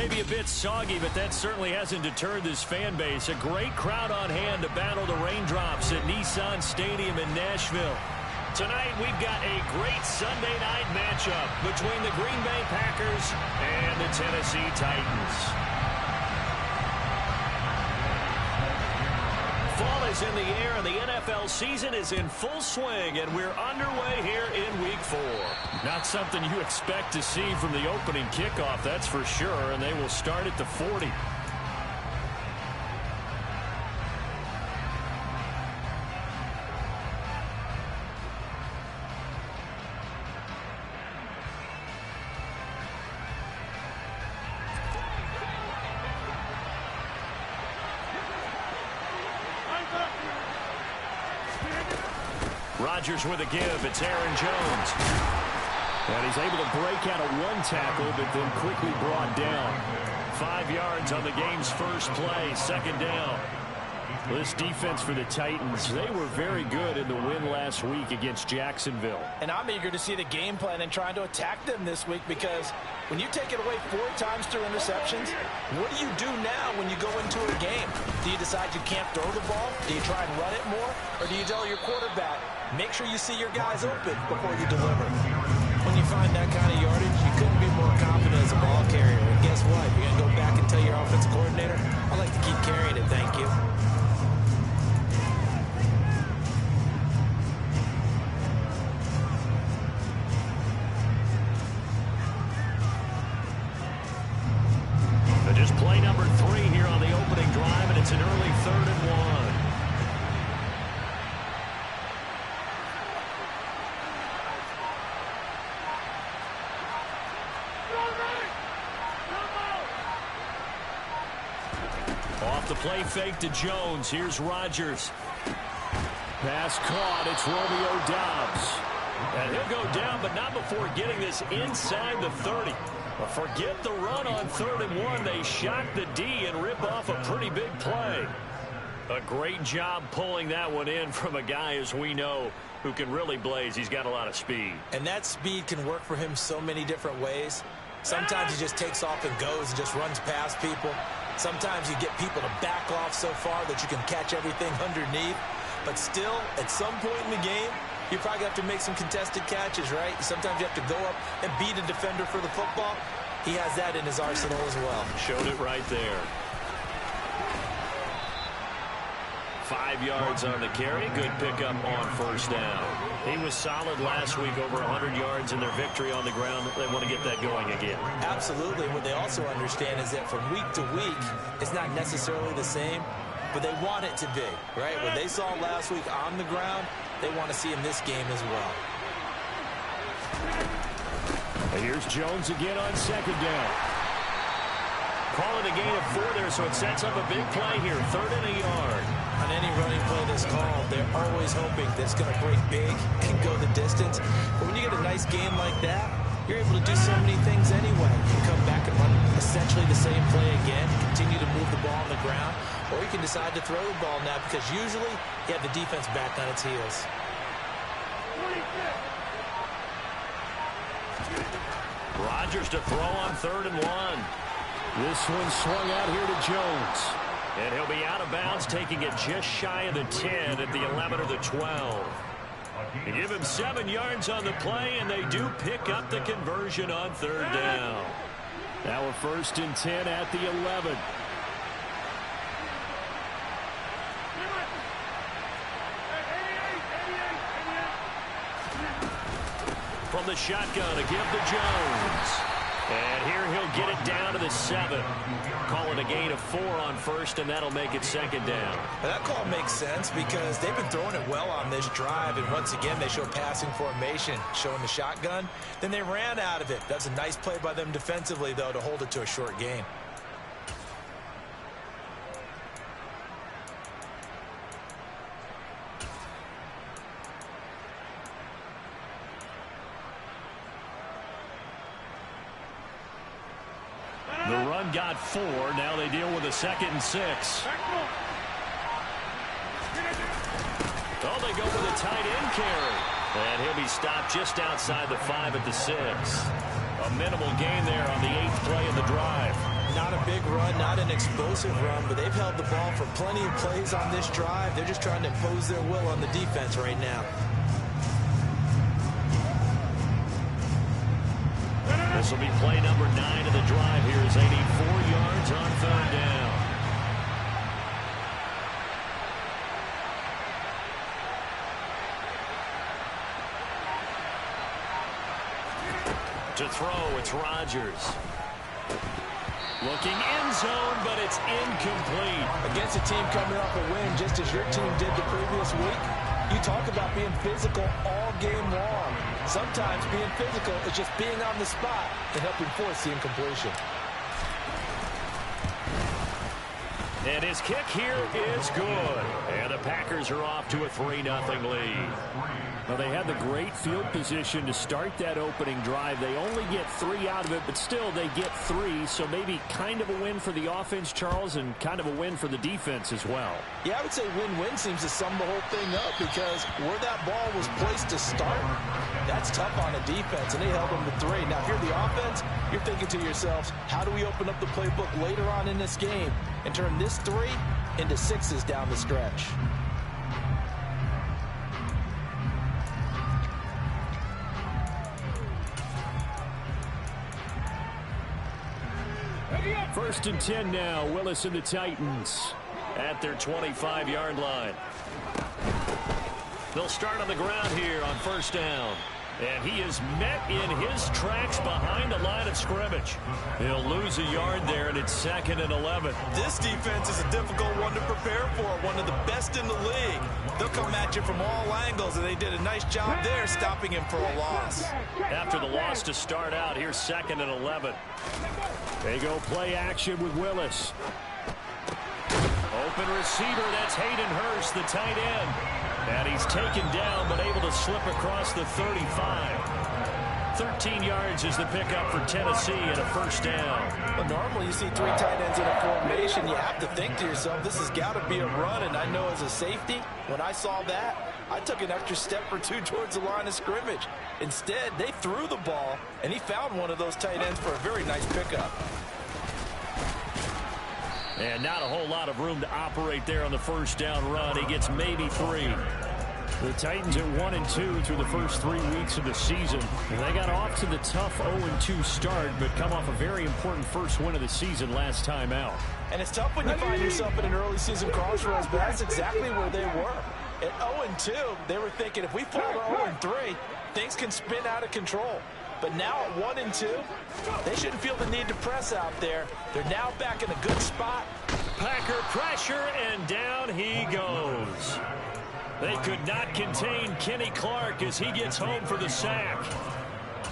maybe a bit soggy, but that certainly hasn't deterred this fan base. A great crowd on hand to battle the raindrops at Nissan Stadium in Nashville. Tonight, we've got a great Sunday night matchup between the Green Bay Packers and the Tennessee Titans. Fall is in the air, and the NFL season is in full swing, and we're underway here in Week 4. Not something you expect to see from the opening kickoff, that's for sure, and they will start at the 40. Rodgers with a give. It's Aaron Jones. And he's able to break out of one tackle, but then quickly brought down. 5 yards on the game's first play, second down. This defense for the Titans, they were very good in the win last week against Jacksonville. And I'm eager to see the game plan and trying to attack them this week, because when you take it away 4 times through interceptions, what do you do now when you go into a game? Do you decide you can't throw the ball? Do you try and run it more? Or do you tell your quarterback, make sure you see your guys open before you deliver? When you find that kind of yardage, you couldn't be more confident as a ball carrier. And guess what? You're going to go back and tell your offensive coordinator, I like to keep carrying it, thank you. Just play number 3 here on the opening drive, and it's an early 3rd and 1. Off the play fake to Jones. Here's Rodgers. Pass caught. It's Romeo Doubs. And he'll go down, but not before getting this inside the 30. But forget the run on 3rd and 1. They shock the D and rip off a pretty big play. A great job pulling that one in from a guy, as we know, who can really blaze. He's got a lot of speed. And that speed can work for him so many different ways. Sometimes he just takes off and goes and just runs past people. Sometimes you get people to back off so far that you can catch everything underneath. But still, at some point in the game, you probably have to make some contested catches, right? Sometimes you have to go up and beat a defender for the football. He has that in his arsenal as well. Showed it right there. 5 yards on the carry. Good pickup on 1st down. He was solid last week, over 100 yards in their victory on the ground. They want to get that going again. Absolutely. What they also understand is that from week to week, it's not necessarily the same, but they want it to be, right? What they saw last week on the ground, they want to see in this game as well. And here's Jones again on 2nd down. Calling a gain of 4 there, so it sets up a big play here. 3rd and a yard. On any running play that's called, they're always hoping that it's going to break big and go the distance. But when you get a nice game like that, you're able to do so many things anyway. You can come back and run essentially the same play again, continue to move the ball on the ground, or you can decide to throw the ball now, because usually you have the defense back on its heels. Rodgers to throw on 3rd and 1. This one swung out here to Jones. And he'll be out of bounds, taking it just shy of the 10 at the 11 or the 12. They give him 7 yards on the play, and they do pick up the conversion on 3rd down. Now a 1st and 10 at the 11. From the shotgun, a give to Jones. And here he'll get it down to the 7. Call it a gain of 4 on 1st, and that'll make it 2nd down. Now that call makes sense because they've been throwing it well on this drive, and once again they show passing formation, showing the shotgun. Then they ran out of it. That's a nice play by them defensively, though, to hold it to a short gain. The run got 4. Now they deal with a 2nd and 6. Oh, they go with a tight end carry. And he'll be stopped just outside the 5 at the 6. A minimal gain there on the 8th play of the drive. Not a big run, not an explosive run, but they've held the ball for plenty of plays on this drive. They're just trying to impose their will on the defense right now. This will be play number 9 of the drive here as they need 4 yards on 3rd down. To throw, it's Rodgers. Looking end zone, but it's incomplete. Against a team coming off a win, just as your team did the previous week, you talk about being physical all game long. Sometimes being physical is just being on the spot and helping force the incompletion. And his kick here is good. And the Packers are off to a 3-0 lead. Well, they had the great field position to start that opening drive. They only get 3 out of it, but still they get 3. So maybe kind of a win for the offense, Charles, and kind of a win for the defense as well. Yeah, I would say win-win seems to sum the whole thing up because where that ball was placed to start, that's tough on a defense, and they held them to 3. Now, if you're the offense, you're thinking to yourselves, how do we open up the playbook later on in this game and turn this 3 into 6s down the stretch? First and 10 now. Willis and the Titans at their 25-yard line. They'll start on the ground here on 1st down. And he is met in his tracks behind the line of scrimmage. He'll lose a yard there, and it's 2nd and 11. This defense is a difficult one to prepare for, one of the best in the league. They'll come at you from all angles, and they did a nice job there stopping him for a loss. After the loss to start out, here's 2nd and 11. They go play action with Willis. Open receiver, that's Hayden Hurst, the tight end. And he's taken down, but able to slip across the 35. 13 yards is the pickup for Tennessee and a 1st down. But normally you see 3 tight ends in a formation. You have to think to yourself, this has got to be a run. And I know as a safety, when I saw that, I took an extra step or 2 towards the line of scrimmage. Instead, they threw the ball, and he found one of those tight ends for a very nice pickup. And not a whole lot of room to operate there on the 1st down run. He gets maybe 3. The Titans at 1-2 through the first 3 weeks of the season. They got off to the tough 0-2 start, but come off a very important first win of the season last time out. And it's tough when you find yourself in an early season crossroads, but that's exactly where they were. At 0-2, they were thinking if we fall to 0-3, things can spin out of control. But now at 1-2, they shouldn't feel the need to press out there. They're now back in a good spot. Packer pressure, and down he goes. They could not contain Kenny Clark as he gets home for the sack.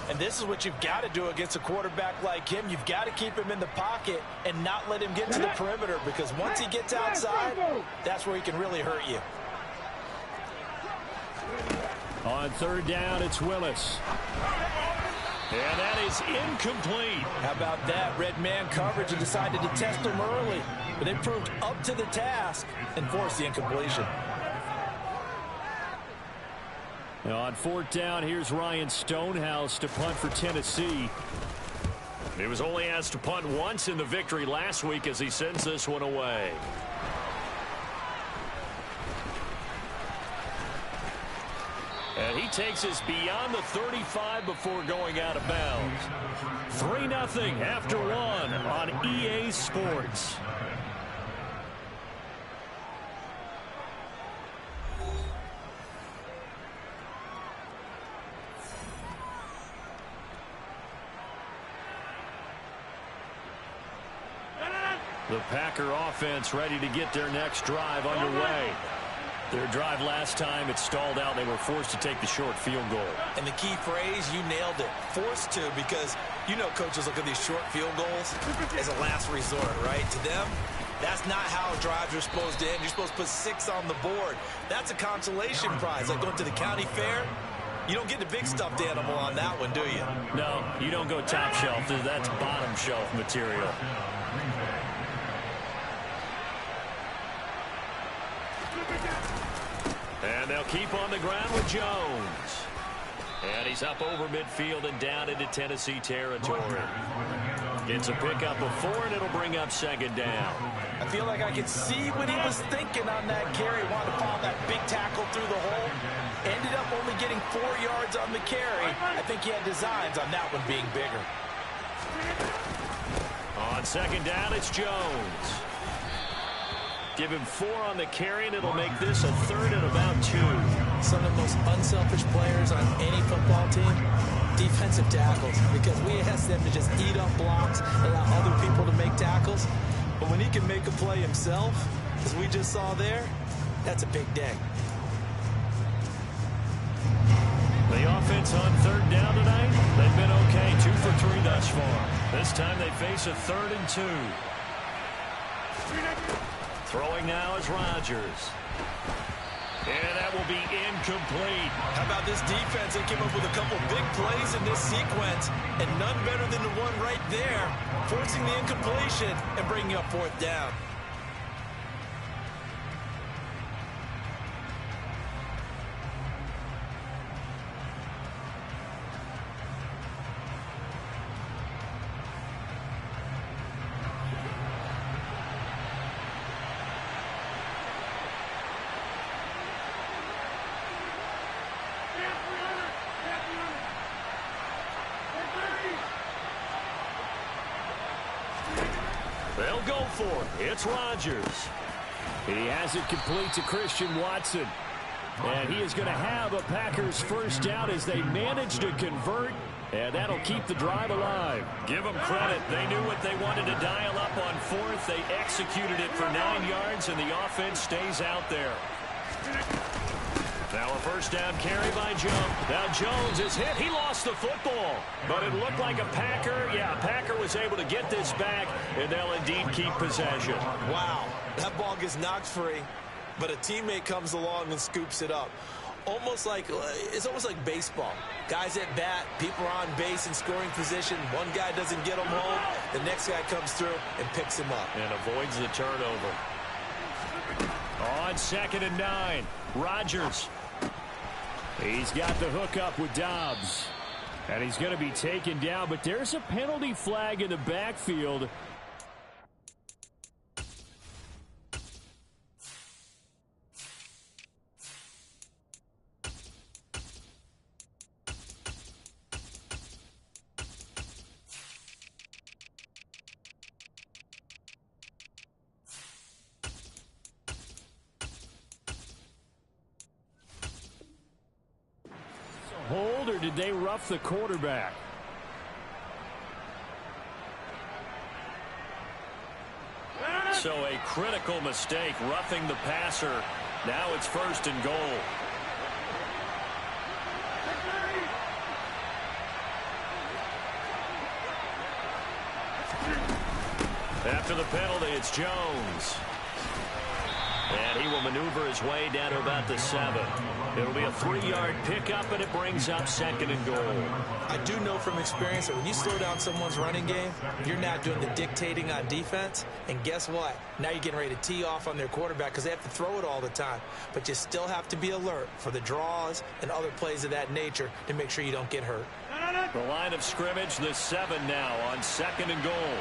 And this is what you've got to do against a quarterback like him. You've got to keep him in the pocket and not let him get to the perimeter, because once he gets outside, that's where he can really hurt you. On 3rd down, it's Willis. And that is incomplete. How about that? Red man coverage and decided to test him early. But they proved up to the task and forced the incompletion. Now on 4th down, here's Ryan Stonehouse to punt for Tennessee. He was only asked to punt once in the victory last week as he sends this one away. And he takes us beyond the 35 before going out of bounds. 3-0 after 1 on EA Sports. The Packer offense ready to get their next drive underway. Their drive last time, it stalled out. They were forced to take the short field goal. And the key phrase, you nailed it. Forced to, because you know coaches look at these short field goals as a last resort, right? To them, that's not how drives are supposed to end. You're supposed to put 6 on the board. That's a consolation prize. Like going to the county fair, you don't get the big stuffed animal on that one, do you? No, you don't go top shelf. That's bottom shelf material. And they'll keep on the ground with Jones. And he's up over midfield and down into Tennessee territory. It's a pickup of 4, and it'll bring up second down. I feel like I could see what he was thinking on that carry. Wanted to follow that big tackle through the hole. Ended up only getting 4 yards on the carry. I think he had designs on that one being bigger. On second down, it's Jones. Give him 4 on the carry, and it'll make this a 3rd and about 2. Some of the most unselfish players on any football team, defensive tackles, because we ask them to just eat up blocks, allow other people to make tackles. But when he can make a play himself, as we just saw there, that's a big day. The offense on 3rd down tonight, they've been okay, 2 for 3 thus far. This time they face a 3rd and 2. Throwing now is Rodgers. And that will be incomplete. How about this defense? They came up with a couple big plays in this sequence, and none better than the one right there, forcing the incompletion and bringing up 4th down. They'll go for it. It's Rodgers. He has it complete to Christian Watson. And he is going to have a Packers first down as they manage to convert. And that'll keep the drive alive. Give them credit. They knew what they wanted to dial up on 4th. They executed it for 9 yards, and the offense stays out there. Now a first down carry by Jones. Now Jones is hit. He lost the football. But it looked like a Packer. Yeah, Packer was able to get this back, and they'll indeed keep possession. Wow, that ball gets knocked free, but a teammate comes along and scoops it up. It's almost like baseball. Guys at bat, people are on base in scoring position. One guy doesn't get him home. The next guy comes through and picks him up. And avoids the turnover. On 2nd and 9, Rodgers. He's got the hookup with Dobbs. And he's going to be taken down, but there's a penalty flag in the backfield. Hold, or did they rough the quarterback? So a critical mistake, roughing the passer. Now it's 1st and goal. After the penalty, it's Jones. And he will maneuver his way down to about the 7. It'll be a 3-yard pickup, and it brings up 2nd and goal. I do know from experience that when you slow down someone's running game, you're not doing the dictating on defense. And guess what? Now you're getting ready to tee off on their quarterback because they have to throw it all the time. But you still have to be alert for the draws and other plays of that nature to make sure you don't get hurt. The line of scrimmage, the 7 now on 2nd and goal.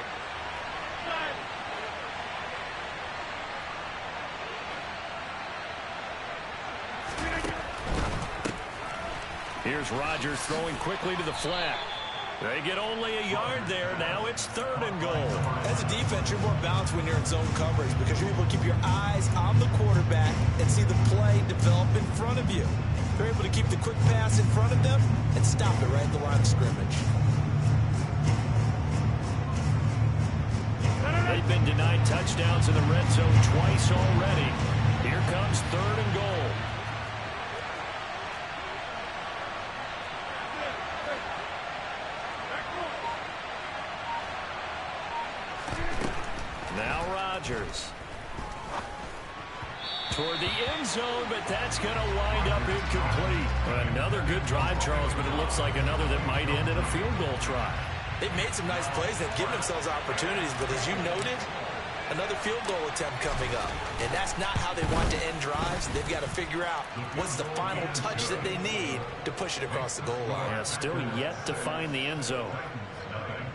Here's Rodgers throwing quickly to the flat. They get only a yard there. Now it's 3rd and goal. As a defense, you're more balanced when you're in zone coverage because you're able to keep your eyes on the quarterback and see the play develop in front of you. They're able to keep the quick pass in front of them and stop it right at the line of scrimmage. They've been denied touchdowns in the red zone twice already. Here comes 3rd and goal. Now Rodgers. Toward the end zone, but that's going to wind up incomplete. Another good drive, Charles, but it looks like another that might end in a field goal try. They've made some nice plays. They've given themselves opportunities, but as you noted, another field goal attempt coming up. And that's not how they want to end drives. They've got to figure out what's the final touch that they need to push it across the goal line. Yeah, still yet to find the end zone.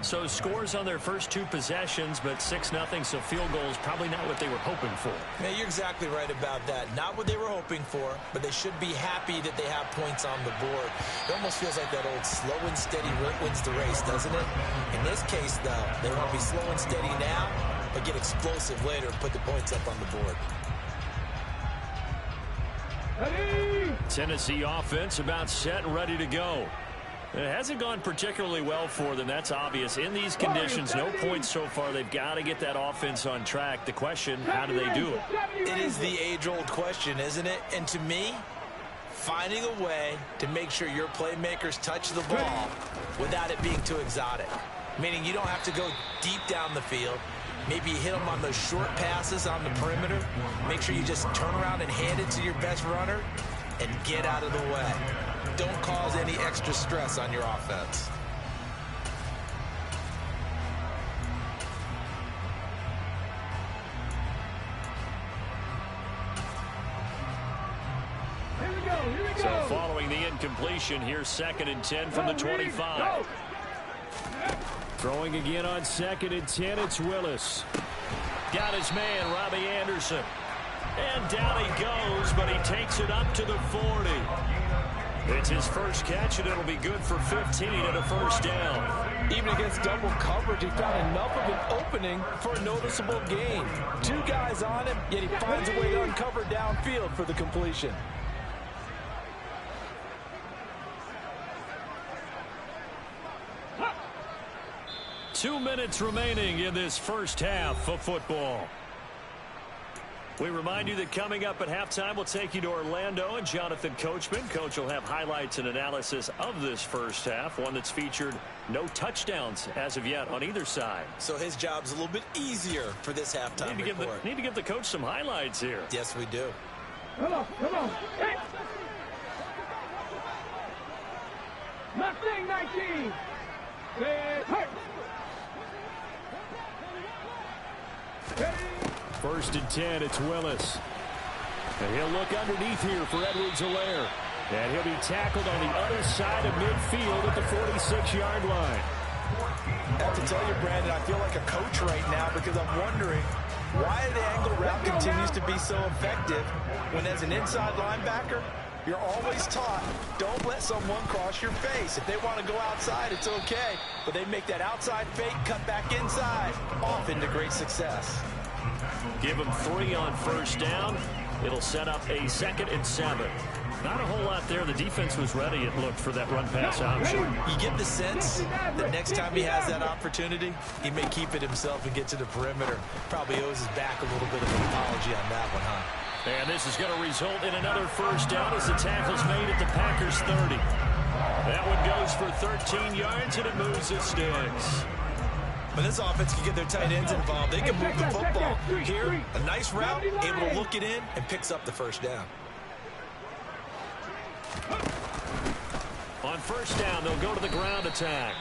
So scores on their first 2 possessions, but 6-0, so field goals probably not what they were hoping for. Man, you're exactly right about that. Not what they were hoping for, but they should be happy that they have points on the board. It almost feels like that old slow and steady wins the race, doesn't it? In this case, though, they want to be slow and steady now, but get explosive later and put the points up on the board. Tennessee offense about set and ready to go. It hasn't gone particularly well for them. That's obvious. In these conditions, no points so far. They've got to get that offense on track. The question, how do they do it? It is the age-old question, isn't it? And to me, finding a way to make sure your playmakers touch the ball without it being too exotic. Meaning you don't have to go deep down the field. Maybe you hit them on those short passes on the perimeter. Make sure you just turn around and hand it to your best runner and get out of the way. Don't cause any extra stress on your offense. So following the incompletion, here's 2nd and 10 from the 25. Throwing again on 2nd and 10, it's Willis. Got his man, Robbie Anderson. And down he goes, but he takes it up to the 40. It's his first catch, and it'll be good for 15 and a first down. Even against double coverage, he found enough of an opening for a noticeable gain. 2 guys on him, yet he finds a way to uncover downfield for the completion. Two minutes remaining in this first half of football. We remind you that coming up at halftime, we'll take you to Orlando and Jonathan Coachman. Coach will have highlights and analysis of this first half, one that's featured no touchdowns as of yet on either side. So his job's a little bit easier for this halftime report. Need to give the coach some highlights here. Yes, we do. Come on. Hey. Mustang 19. Hey. First and 10, it's Willis. And he'll look underneath here for Edwards-Helaire. And he'll be tackled on the other side of midfield at the 46-yard line. I have to tell you, Brandon, I feel like a coach right now because I'm wondering why the angle route continues to be so effective when as an inside linebacker, you're always taught, don't let someone cross your face. If they want to go outside, it's okay. But they make that outside fake, cut back inside, off into great success. Give him 3 on first down. It'll set up a 2nd and 7. Not a whole lot there. The defense was ready, it looked, for that run-pass option. You get the sense that next time he has that opportunity, he may keep it himself and get to the perimeter. Probably owes his back a little bit of an apology on that one, huh? And this is going to result in another first down as the tackle's made at the Packers' 30. That one goes for 13 yards, and it moves the sticks. But this offense can get their tight ends involved. They can move the football. Here, a nice route, able to look it in, and picks up the first down. On first down, they'll go to the ground attack.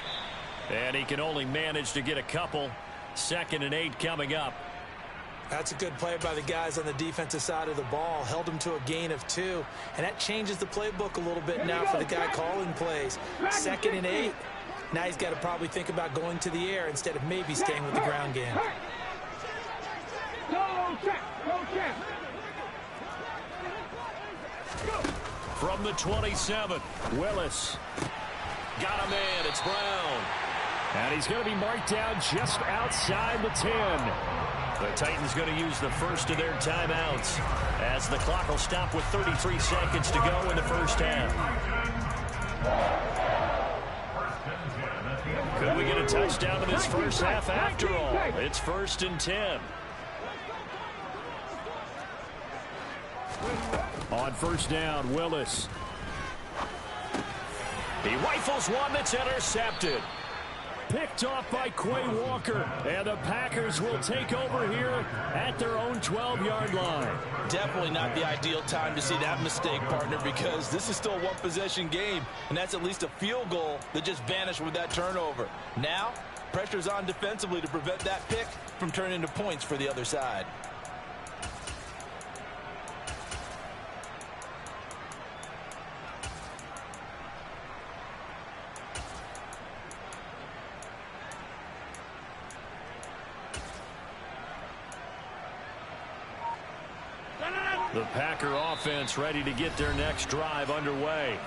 And he can only manage to get a couple. 2nd and 8 coming up. That's a good play by the guys on the defensive side of the ball. Held him to a gain of 2. And that changes the playbook a little bit now for the guy calling plays. 2nd and 8. Now he's got to probably think about going to the air instead of maybe staying with the ground game. From the 27, Willis. Got a man, it's Brown. And he's going to be marked down just outside the 10. The Titans going to use the first of their timeouts as the clock will stop with 33 seconds to go in the first half. Could we get a touchdown in this first half after all? It's 1st and 10. On first down, Willis. He rifles one that's intercepted. Picked off by Quay Walker. And the Packers will take over here at their own 12-yard line. Definitely not the ideal time to see that mistake, partner, because this is still a one-possession game, and that's at least a field goal that just vanished with that turnover. Now, pressure's on defensively to prevent that pick from turning into points for the other side. The Packer offense ready to get their next drive underway.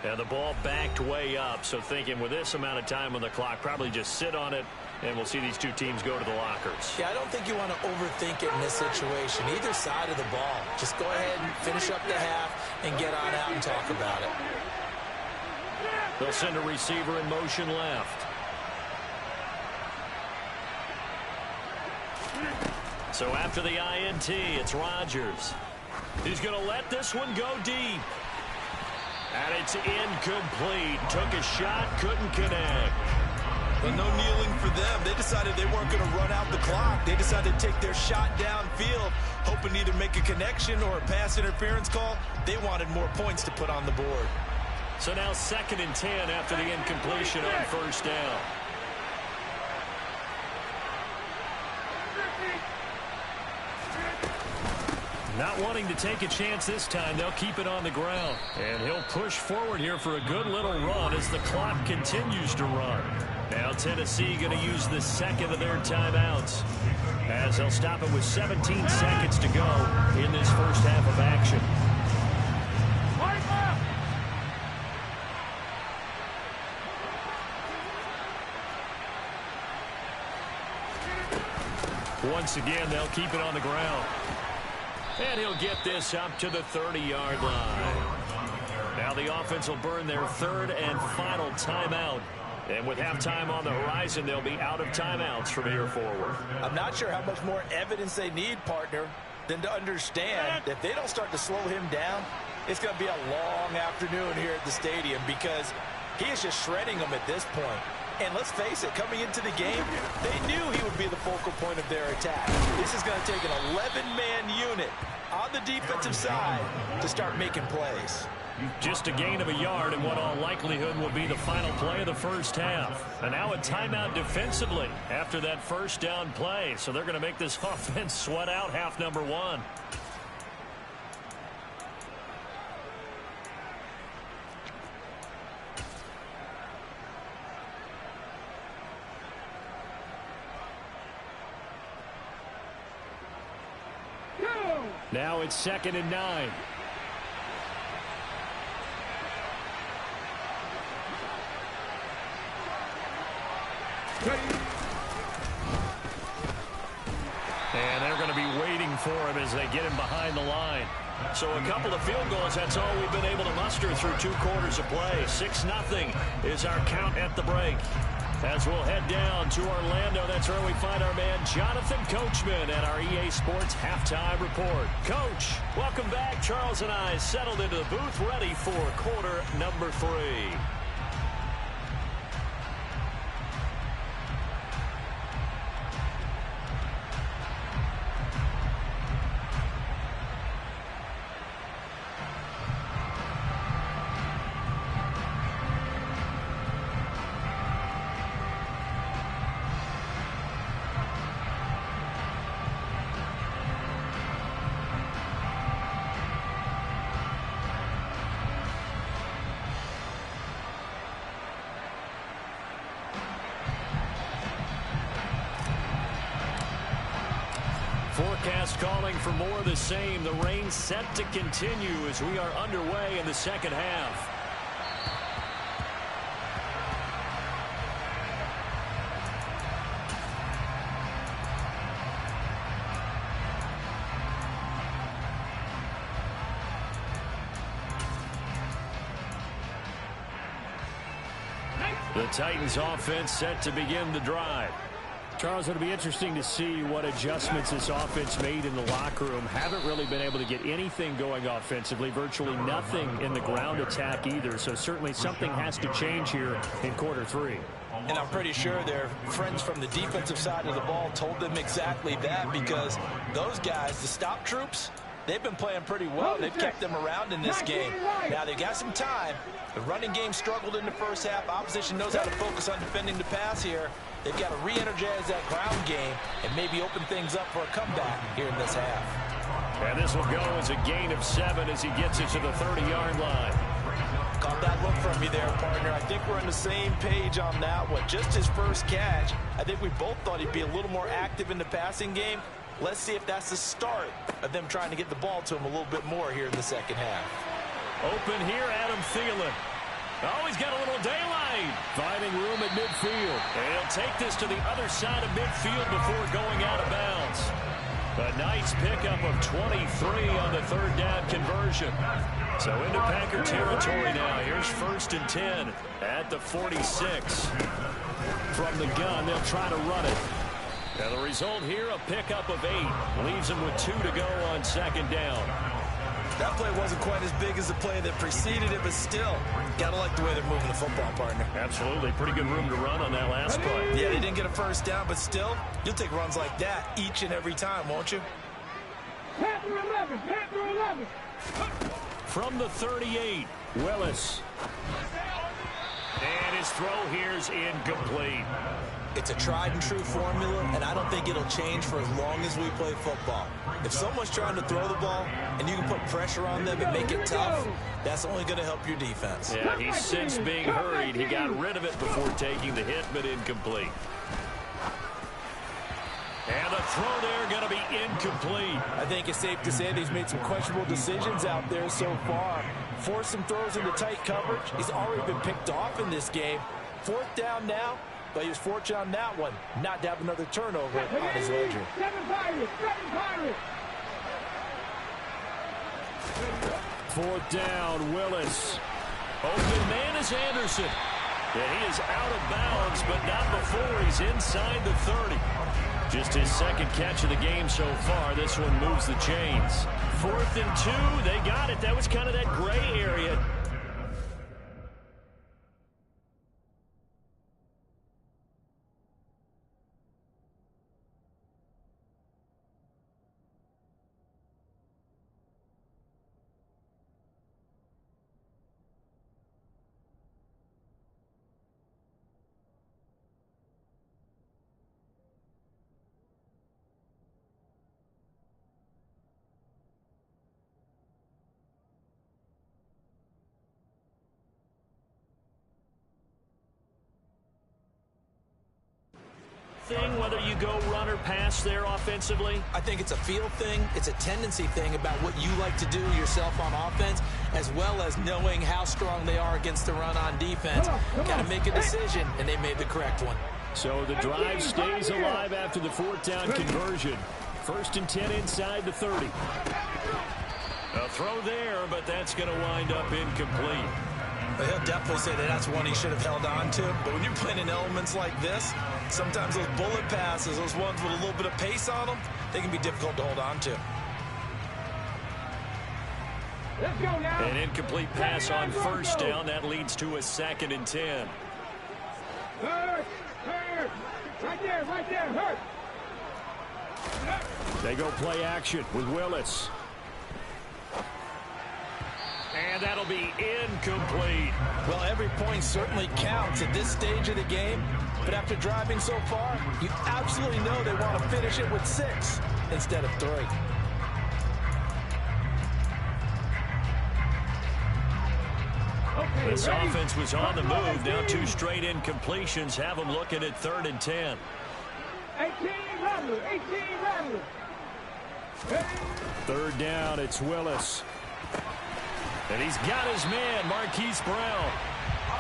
And the ball backed way up, so thinking with this amount of time on the clock, probably just sit on it, and we'll see these two teams go to the lockers. Yeah, I don't think you want to overthink it in this situation. Either side of the ball. Just go ahead and finish up the half and get on out and talk about it. They'll send a receiver in motion left. So after the INT, it's Rodgers. He's going to let this one go deep. And it's incomplete. Took a shot, couldn't connect. But no kneeling for them. They decided they weren't going to run out the clock. They decided to take their shot downfield, hoping to either make a connection or a pass interference call. They wanted more points to put on the board. So now 2nd and 10 after the incompletion on first down. Not wanting to take a chance this time, they'll keep it on the ground. And he'll push forward here for a good little run as the clock continues to run. Now Tennessee going to use the second of their timeouts, as they'll stop it with 17 seconds to go in this first half of action. Once again, they'll keep it on the ground. And he'll get this up to the 30-yard line. Now the offense will burn their 3rd and final timeout. And with halftime on the horizon, they'll be out of timeouts from here forward. I'm not sure how much more evidence they need, partner, than to understand that if they don't start to slow him down, it's going to be a long afternoon here at the stadium, because he is just shredding them at this point. And let's face it, coming into the game, they knew he would be the focal point of their attack. This is going to take an 11-man unit on the defensive side to start making plays. Just a gain of a yard in what all likelihood will be the final play of the first half. And now a timeout defensively after that first down play. So they're going to make this offense sweat out half number 1. Now it's 2nd and 9. And they're going to be waiting for him as they get him behind the line. So a couple of field goals, that's all we've been able to muster through 2 quarters of play. 6-0 is our count at the break. As we'll head down to Orlando, that's where we find our man Jonathan Coachman at our EA Sports Halftime Report. Coach, welcome back. Charles and I settled into the booth, ready for quarter number 3. Forecast calling for more of the same. The rain set to continue as we are underway in the second half. The Titans offense set to begin the drive. Charles, it'll be interesting to see what adjustments this offense made in the locker room. Haven't really been able to get anything going offensively, virtually nothing in the ground attack either. So certainly something has to change here in quarter 3. And I'm pretty sure their friends from the defensive side of the ball told them exactly that, because those guys, the stop troops, they've been playing pretty well. They've kept them around in this game. Now they've got some time. The running game struggled in the first half. Opposition knows how to focus on defending the pass here. They've got to re-energize that ground game and maybe open things up for a comeback here in this half. And this will go as a gain of 7 as he gets it to the 30-yard line. Caught that look from you there, partner. I think we're on the same page on that one. Just his first catch, I think we both thought he'd be a little more active in the passing game. Let's see if that's the start of them trying to get the ball to him a little bit more here in the second half. Open here, Adam Thielen. Oh, he's got a little daylight. Finding room at midfield. And he'll take this to the other side of midfield before going out of bounds. A nice pickup of 23 on the third down conversion. So into Packer territory now. Here's 1st and 10 at the 46. From the gun, they'll try to run it. And the result here, a pickup of 8. Leaves them with 2 to go on 2nd down. That play wasn't quite as big as the play that preceded it, but still, gotta like the way they're moving the football, partner. Absolutely. Pretty good room to run on that last play. Yeah, they didn't get a first down, but still, you'll take runs like that each and every time, won't you? Panther 11, Panther 11. From the 38, Willis. And his throw here's incomplete. It's a tried-and-true formula, and I don't think it'll change for as long as we play football. If someone's trying to throw the ball and you can put pressure on them and make it tough, that's only going to help your defense. Yeah, he's since being hurried. He got rid of it before taking the hit, but incomplete. And the throw there going to be incomplete. I think it's safe to say that he's made some questionable decisions out there so far. Forced some throws into tight coverage. He's already been picked off in this game. 4th down now. But he was fortunate on that one, not to have another turnover on his ledger. 7 Pirates, 7 Pirates. 4th down, Willis. Open man is Anderson. And he is out of bounds, but not before he's inside the 30. Just his 2nd catch of the game so far. This one moves the chains. 4th and 2, they got it. That was kind of that gray area. Whether you go run or pass there offensively? I think it's a feel thing. It's a tendency thing about what you like to do yourself on offense, as well as knowing how strong they are against the run on defense. Got to make a decision, and they made the correct one. So the drive stays alive after the 4th down conversion. 1st and 10 inside the 30. A throw there, but that's going to wind up incomplete. He'll definitely say that that's one he should have held on to. But when you're playing in elements like this, sometimes those bullet passes, those ones with a little bit of pace on them, they can be difficult to hold on to. Let's go now. An incomplete pass on 1st down. That leads to a 2nd and 10. Hurt. Right there, hurt. They go play action with Willis. And that'll be incomplete. Well, every point certainly counts at this stage of the game. But after driving so far, you absolutely know they want to finish it with 6 instead of 3. This offense was on the move. Now 2 straight incompletions have them looking at 3rd and 10. 18 Rattler. 3rd down, it's Willis. And he's got his man, Marquise Brown.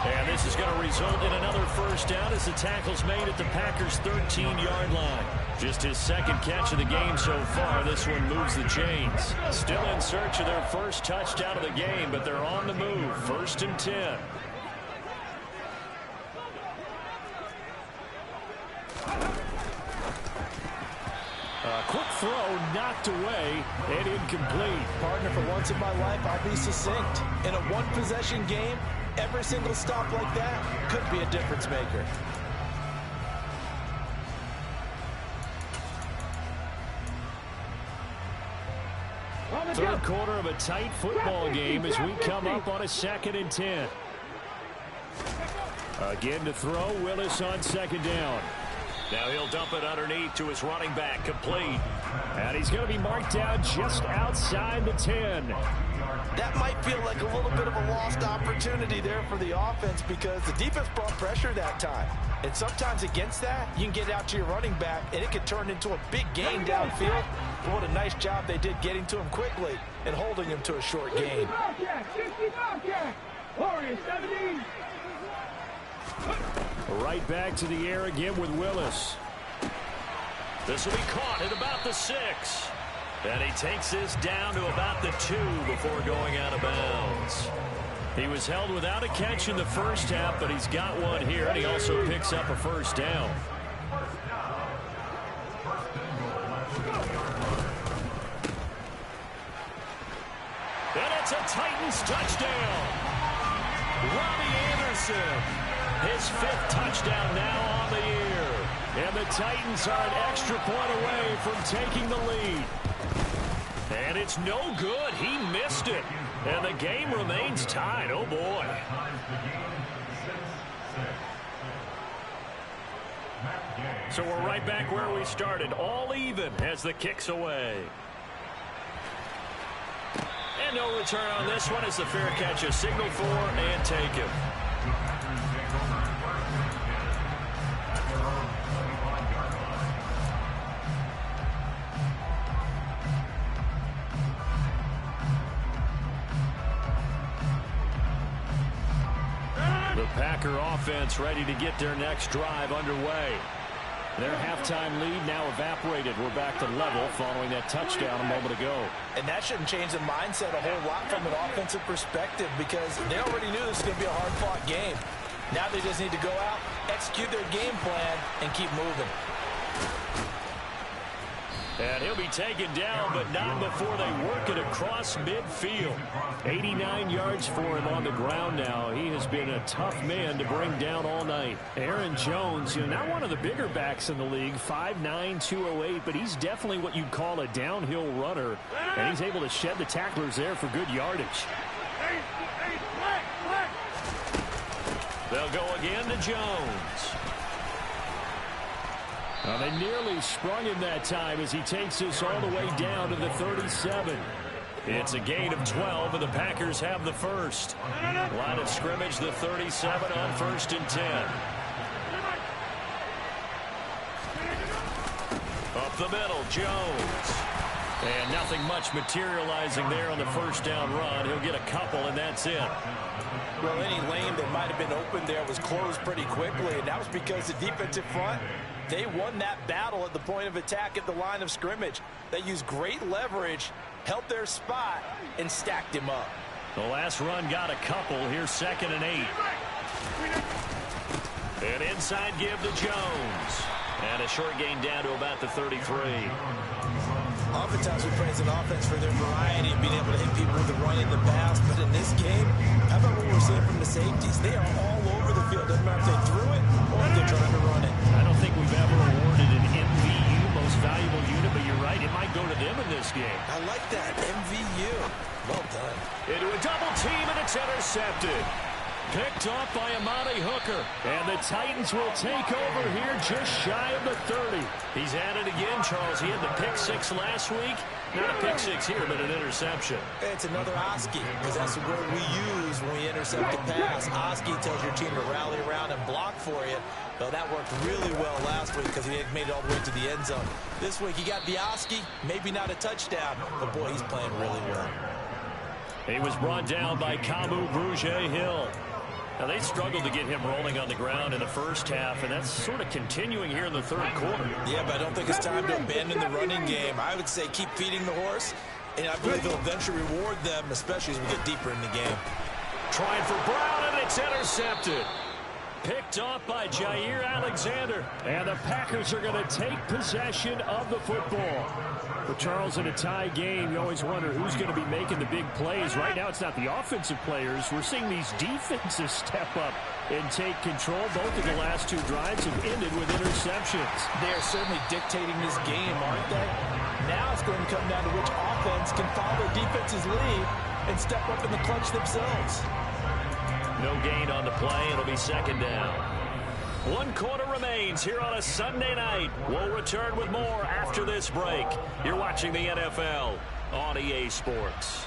And this is going to result in another 1st down as the tackle's made at the Packers' 13-yard line. Just his 2nd catch of the game so far. This one moves the chains. Still in search of their 1st touchdown of the game, but they're on the move. 1st and 10. A quick throw knocked away and incomplete. Partner, for once in my life, I'll be succinct. In a one-possession game, every single stop like that could be a difference maker. Third quarter of a tight football game as we come up on a 2nd and 10. Again to throw, Willis on 2nd down. Now he'll dump it underneath to his running back, complete. And he's going to be marked down just outside the 10. That might feel like a little bit of a lost opportunity there for the offense because the defense brought pressure that time. And sometimes against that, you can get out to your running back, and it could turn into a big gain downfield. But what a nice job they did getting to him quickly and holding him to a short gain. 60 Bobcat. 70. Right back to the air again with Willis. This will be caught at about the 6. And he takes this down to about the 2 before going out of bounds. He was held without a catch in the first half, but he's got one here, and he also picks up a first down. And it's a Titans touchdown. Robbie Anderson, his 5th touchdown now on the year. And the Titans are an extra point away from taking the lead. And it's no good. He missed it. And the game remains tied. Oh, boy. So we're right back where we started. All even as the kick's away. And no return on this one as the fair catch is signaled for and taken. The Packer offense ready to get their next drive underway. Their halftime lead now evaporated. We're back to level following that touchdown a moment ago. And that shouldn't change the mindset a whole lot from an offensive perspective because they already knew this was going to be a hard-fought game. Now they just need to go out, execute their game plan, and keep moving. And he'll be taken down, but not before they work it across midfield. 89 yards for him on the ground now. He has been a tough man to bring down all night. Aaron Jones, not one of the bigger backs in the league, 5'9", 208, but he's definitely what you'd call a downhill runner. And he's able to shed the tacklers there for good yardage. They'll go again to Jones. They nearly sprung him that time as he takes this all the way down to the 37. It's a gain of 12, and the Packers have the first. Line of scrimmage, the 37 on 1st and 10. Up the middle, Jones. And nothing much materializing there on the first down run. He'll get a couple, and that's it. Well, any lane that might have been open there was closed pretty quickly, and that was because the defensive front, they won that battle at the point of attack at the line of scrimmage. They used great leverage, held their spot, and stacked him up. The last run got a couple. Here's 2nd and 8. An inside give to Jones. And a short gain down to about the 33. Oftentimes we praise an offense for their variety and being able to hit people with the run and the pass. But in this game, how about what we're seeing from the safeties? They are all over the field. Doesn't matter if they threw it or if they're trying to run it. I don't think we've ever awarded an MVU, most valuable unit, but you're right. It might go to them in this game. I like that. MVU. Well done. Into a double team, and it's intercepted. Picked off by Amani Hooker. And the Titans will take over here just shy of the 30. He's at it again, Charles. He had the pick 6 last week. Not a pick 6 here, but an interception. It's another Oski, because that's the word we use when we intercept the pass. Oski tells your team to rally around and block for you. Well, that worked really well last week because he made it all the way to the end zone. This week he got the Oski, maybe not a touchdown, but boy, he's playing really well. He was brought down by Kamu Brugier-Hill. Now, they struggled to get him rolling on the ground in the first half, and that's sort of continuing here in the third quarter. Yeah, but I don't think it's time to abandon the running game. I would say keep feeding the horse, and I believe he'll eventually reward them, especially as we get deeper in the game. Trying for Brown, and it's intercepted. Picked off by Jair Alexander. And the Packers are going to take possession of the football. But Charles, in a tie game, you always wonder who's going to be making the big plays. Right now, it's not the offensive players. We're seeing these defenses step up and take control. Both of the last 2 drives have ended with interceptions. They are certainly dictating this game, aren't they? Now it's going to come down to which offense can follow their defense's lead and step up in the clutch themselves. No gain on the play. It'll be 2nd down. One quarter remains here on a Sunday night. We'll return with more after this break. You're watching the NFL on EA Sports.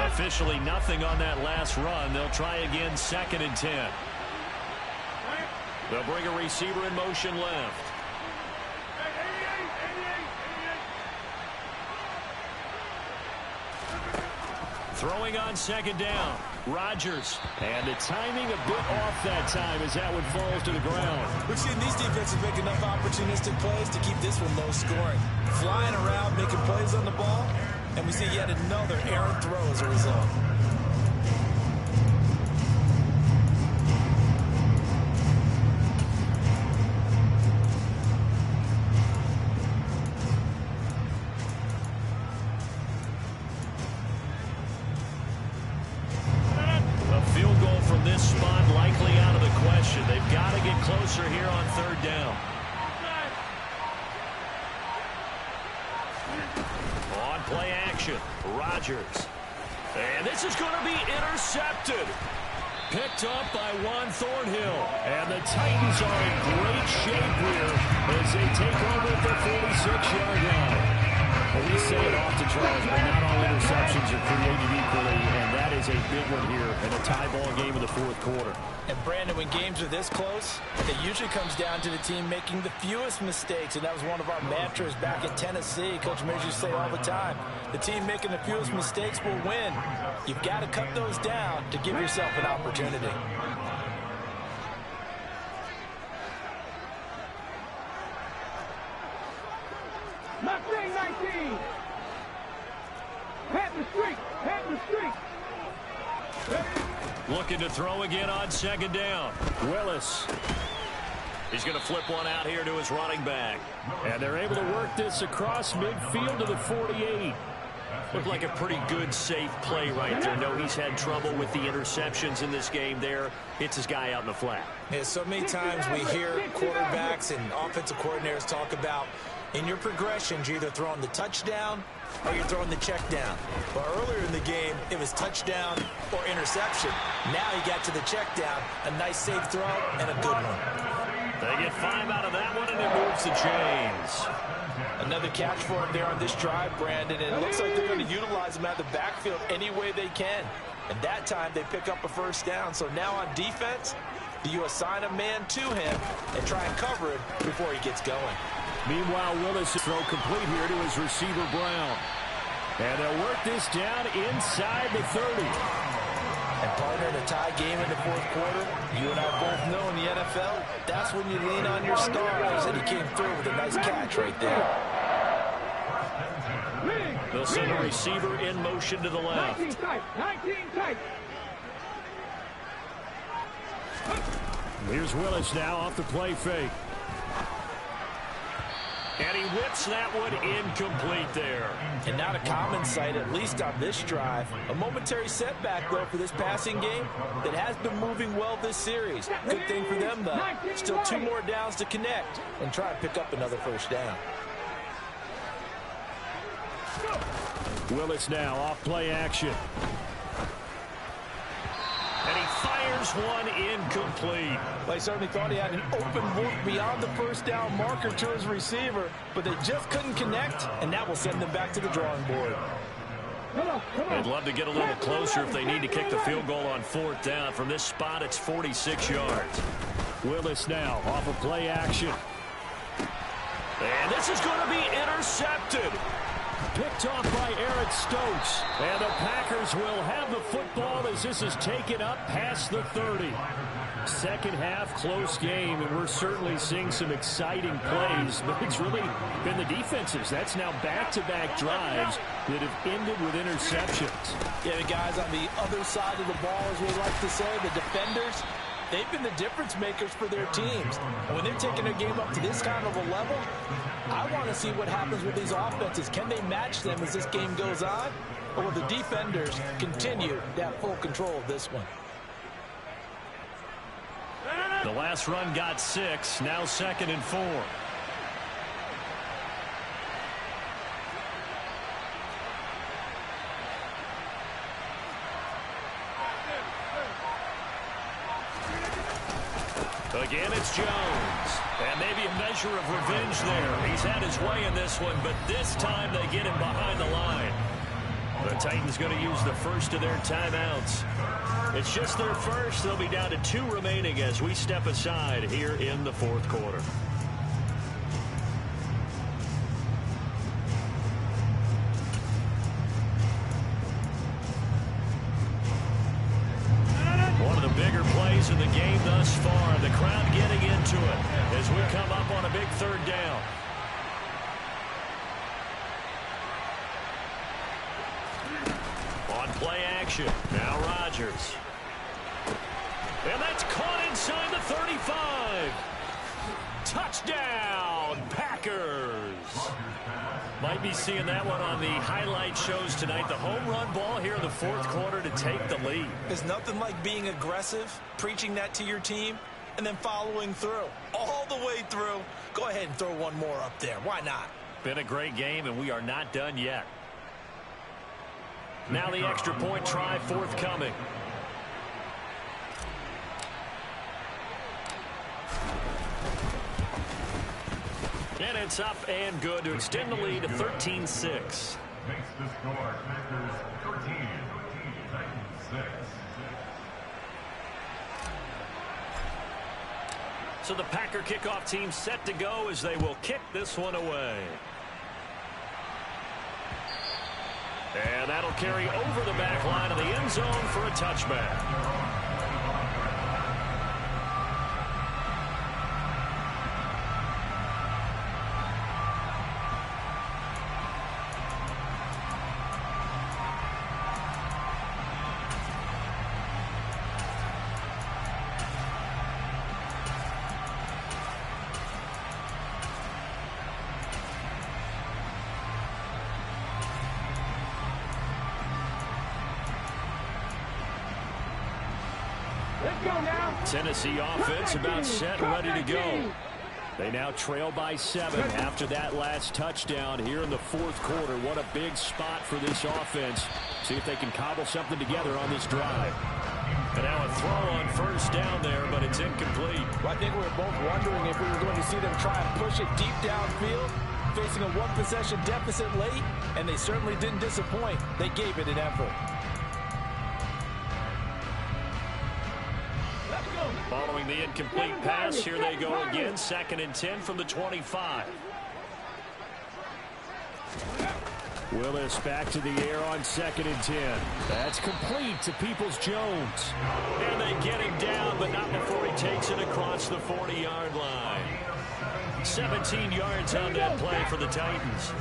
Officially nothing on that last run. They'll try again, 2nd and 10. They'll bring a receiver in motion left. Throwing on 2nd down. Rodgers. And the timing a bit off that time as that one falls to the ground. We've seen these defenses make enough opportunistic plays to keep this one low scoring. Flying around, making plays on the ball. And we see yet another errant throw as a result. A field goal from this spot likely out of the question. They've got to get closer here on 3rd down. On play action, Rodgers. And this is going to be intercepted. Picked up by Juan Thornhill. And the Titans are in great shape here as they take over at the 46-yard line. Well, we say it often, Charles, but not all interceptions are created equally, and that is a big one here in a tie ball game in the 4th quarter. And Brandon, when games are this close, it usually comes down to the team making the fewest mistakes, and that was one of our mantras back in Tennessee. Coach Mears used to say all the time, the team making the fewest mistakes will win. You've got to cut those down to give yourself an opportunity. Mustang 19. Pat the streak. Pat the streak. Looking to throw again on 2nd down. Willis. He's going to flip one out here to his running back. And they're able to work this across midfield to the 48. Looked like a pretty good, safe play right there. No, he's had trouble with the interceptions in this game there. Hits his guy out in the flat. Yeah, so many times we hear quarterbacks and offensive coordinators talk about in your progressions, you're either throwing the touchdown or you're throwing the check down. But earlier in the game, it was touchdown or interception. Now he got to the check down, a nice safe throw, and a good one. They get 5 out of that one, and it moves the chains. Another catch for him there on this drive, Brandon, and it looks like they're going to utilize him out of the backfield any way they can. And that time, they pick up a 1st down. So now on defense, do you assign a man to him and try and cover him before he gets going? Meanwhile, Willis throw complete here to his receiver, Brown. And they'll work this down inside the 30. And partner, in a tie game in the 4th quarter, you and I both know in the NFL, that's when you lean on your stars, and he came through with a nice catch right there. They'll send a receiver in motion to the left. 19 tight. 19 tight. Here's Willis now off the play fake. And he whips that one incomplete there. And not a common sight, at least on this drive. A momentary setback, though, for this passing game that has been moving well this series. Good thing for them, though. Still 2 more downs to connect and try and pick up another 1st down. Willis now off play action. And he fires one incomplete. Well, he certainly thought he had an open look beyond the 1st down marker to his receiver, but they just couldn't connect, and that will send them back to the drawing board. They'd love to get a little closer if they need to kick the field goal on 4th down. From this spot, it's 46 yards. Willis now off of play action. And this is going to be intercepted. Picked off by Eric Stokes. And the Packers will have the football as this is taken up past the 30. Second half, close game, and we're certainly seeing some exciting plays, but it's really been the defenses. That's now back-to-back drives that have ended with interceptions. Yeah, the guys on the other side of the ball, as we like to say, the defenders, they've been the difference makers for their teams. And when they're taking their game up to this kind of a level, I want to see what happens with these offenses. Can they match them as this game goes on? Or will the defenders continue to have full control of this one? The last run got 6. Now 2nd and 4. Again, it's Jones. And maybe a measure of revenge there. He's had his way in this one, but this time they get him behind the line. The Titans going to use the first of their timeouts. It's just their first. They'll be down to 2 remaining as we step aside here in the 4th quarter. One of the bigger plays in the game thus far. The crowd getting into it as we come up on a big 3rd down. On play action. Now Rodgers. And that's caught inside the 35. Touchdown, Packers. Might be seeing that one on the highlight shows tonight. The home run ball here in the 4th quarter to take the lead. There's nothing like being aggressive, preaching that to your team, and then following through. All the way through. Go ahead and throw one more up there. Why not? Been a great game, and we are not done yet. Now the extra point try forthcoming. And it's up and good to extend the lead to 13-6. Makes the score Packers 13, Titans 6. So the Packer kickoff team set to go as they will kick this one away. And that'll carry over the back line of the end zone for a touchback. Tennessee offense about set and ready to go. They now trail by 7 after that last touchdown here in the 4th quarter. What a big spot for this offense. See if they can cobble something together on this drive. And now a throw on 1st down there, but it's incomplete. Well, I think we were both wondering if we were going to see them try and push it deep downfield, facing a 1-possession deficit late, and they certainly didn't disappoint. They gave it an effort. Following the incomplete pass, here they go again. 2nd and 10 from the 25. Willis back to the air on 2nd and 10. That's complete to Peoples-Jones. And they get him down, but not before he takes it across the 40-yard line. 17 yards on that play for the Titans.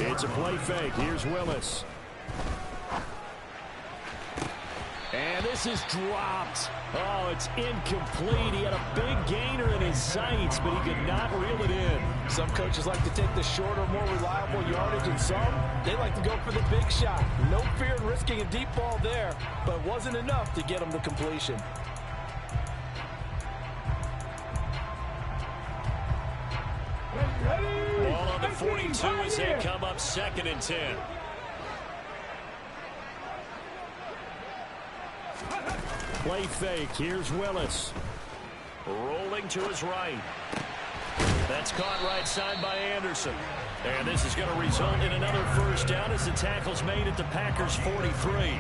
It's a play fake. Here's Willis. And this is dropped. Oh, it's incomplete. He had a big gainer in his sights, but he could not reel it in. Some coaches like to take the shorter, more reliable yardage, and some, they like to go for the big shot. No fear in risking a deep ball there, but it wasn't enough to get him to completion. Ball on the 42 as they come up 2nd and 10. Play fake. Here's Willis. Rolling to his right. That's caught right side by Anderson. And this is going to result in another 1st down as the tackle's made at the Packers' 43.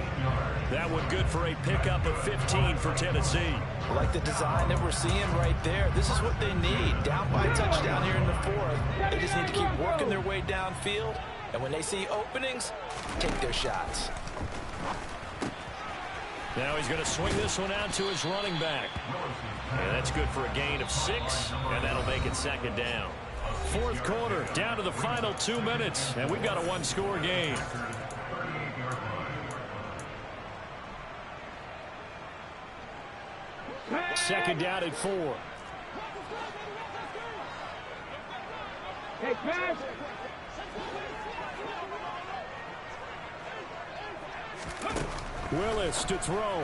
That one good for a pickup of 15 for Tennessee. Like the design that we're seeing right there, this is what they need. Down by a touchdown here in the 4th. They just need to keep working their way downfield. And when they see openings, take their shots. Now he's going to swing this one out to his running back. And that's good for a gain of 6, and that'll make it 2nd down. 4th quarter, down to the final 2 minutes, and we've got a 1-score game. Second down at 4. Hey, pass. Willis to throw.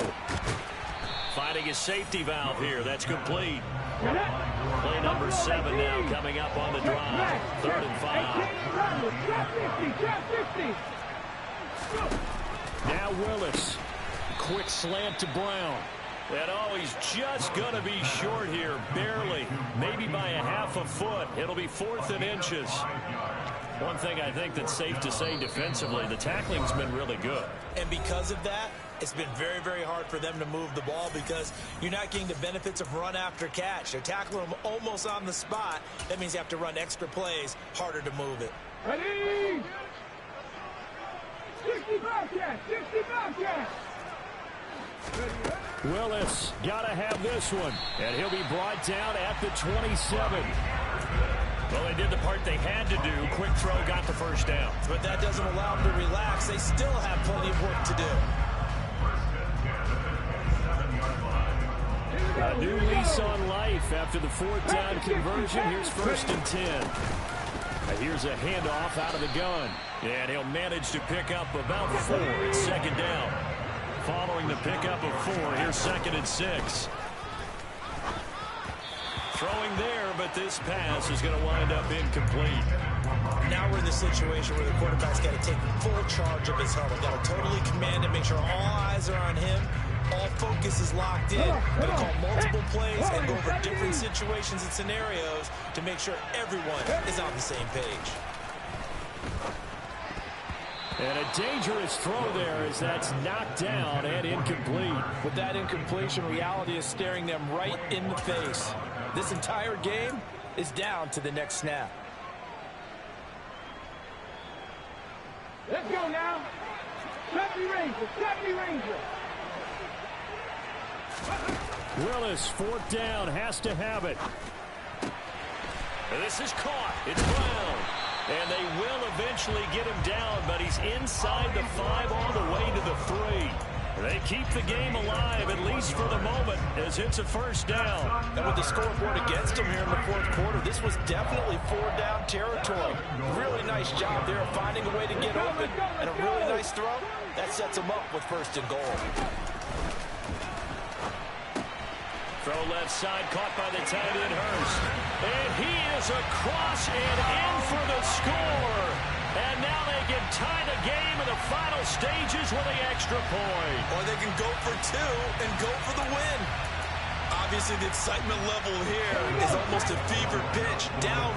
Finding a safety valve here. That's complete. Play number 7 now coming up on the drive. 3rd and 5. Now Willis. Quick slant to Brown. And oh, he's just going to be short here. Barely. Maybe by a half a foot. It'll be 4th and inches. One thing I think that's safe to say defensively, the tackling's been really good. And because of that, it's been very, very hard for them to move the ball because you're not getting the benefits of run after catch. They're tackling them almost on the spot. That means you have to run extra plays, harder to move it. Ready? 65 catch, 65 catch. Willis got to have this one. And he'll be brought down at the 27. Well, they did the part they had to do. Quick throw got the first down. But that doesn't allow them to relax. They still have plenty of work to do. A new lease on life after the 4th down conversion. Here's 1st and 10. Here's a handoff out of the gun. And he'll manage to pick up about 4. It's 2nd down. Following the pickup of 4, here's 2nd and 6. Throwing there, but this pass is going to wind up incomplete. Now we're in the situation where the quarterback's got to take full charge of his helmet. Got to totally command it, make sure all eyes are on him. All focus is locked in. Got to call multiple plays and go over different situations and scenarios to make sure everyone is on the same page. And a dangerous throw there as that's knocked down and incomplete. With that incompletion, reality is staring them right in the face. This entire game is down to the next snap. Let's go now. 70 Ranger, 70 Ranger. Willis, 4th down, has to have it. And this is caught. It's Brown. And they will eventually get him down, but he's inside the 5 all the way to the 3. They keep the game alive, at least for the moment, as it's a 1st down. And with the scoreboard against him here in the 4th quarter, this was definitely 4-down territory. Really nice job there of finding a way to get open, and a really nice throw. That sets him up with 1st and goal. Throw left side, caught by the tight end, Hurst. And he is across and in for the score. And now they can tie the game in the final stages with the extra point. Or they can go for 2 and go for the win. Obviously, the excitement level here is almost a fever pitch. Down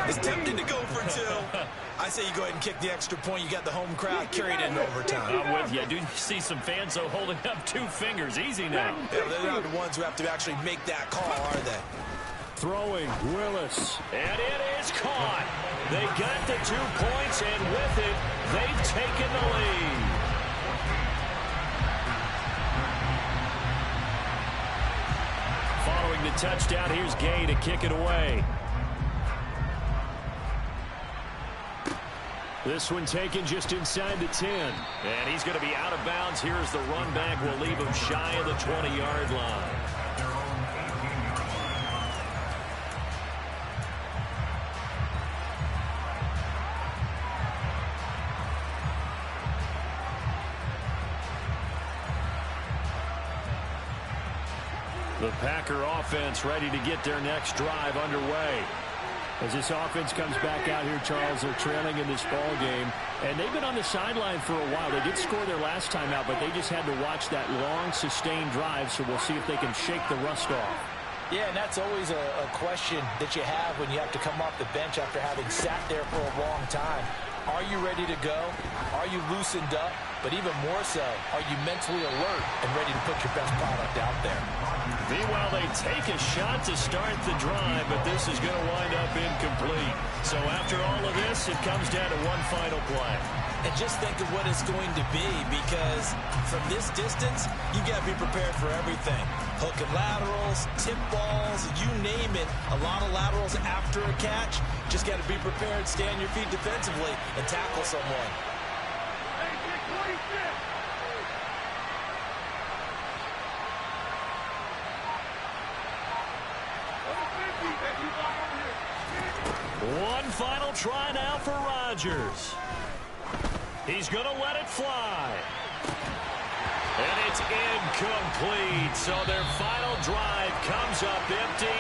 1. It's tempting to go for 2. I say you go ahead and kick the extra point. You got the home crowd carried in overtime. I'm with you. I do see some fans, though, holding up 2 fingers. Easy now. Yeah, they're not the ones who have to actually make that call, are they? Throwing, Willis. And it is caught. They got the 2 points, and with it, they've taken the lead. Following the touchdown, here's Gay to kick it away. This one taken just inside the 10. And he's going to be out of bounds. Here's the run back. We'll leave him shy of the 20-yard line. The Packer offense ready to get their next drive underway. As this offense comes back out here, Charles, they're trailing in this ball game. And they've been on the sideline for a while. They did score their last time out, but they just had to watch that long, sustained drive. So we'll see if they can shake the rust off. Yeah, and that's always a question that you have when you have to come off the bench after having sat there for a long time. Are you ready to go? Are you loosened up? But even more so, are you mentally alert and ready to put your best product out there? Meanwhile, they take a shot to start the drive, but this is going to wind up incomplete. So after all of this, it comes down to one final play. And just think of what it's going to be, because from this distance, you got to be prepared for everything. Hook and laterals, tip balls, you name it. A lot of laterals after a catch. Just got to be prepared, stay on your feet defensively, and tackle someone. One final try now for Rodgers. He's going to let it fly. And it's incomplete. So their final drive comes up empty.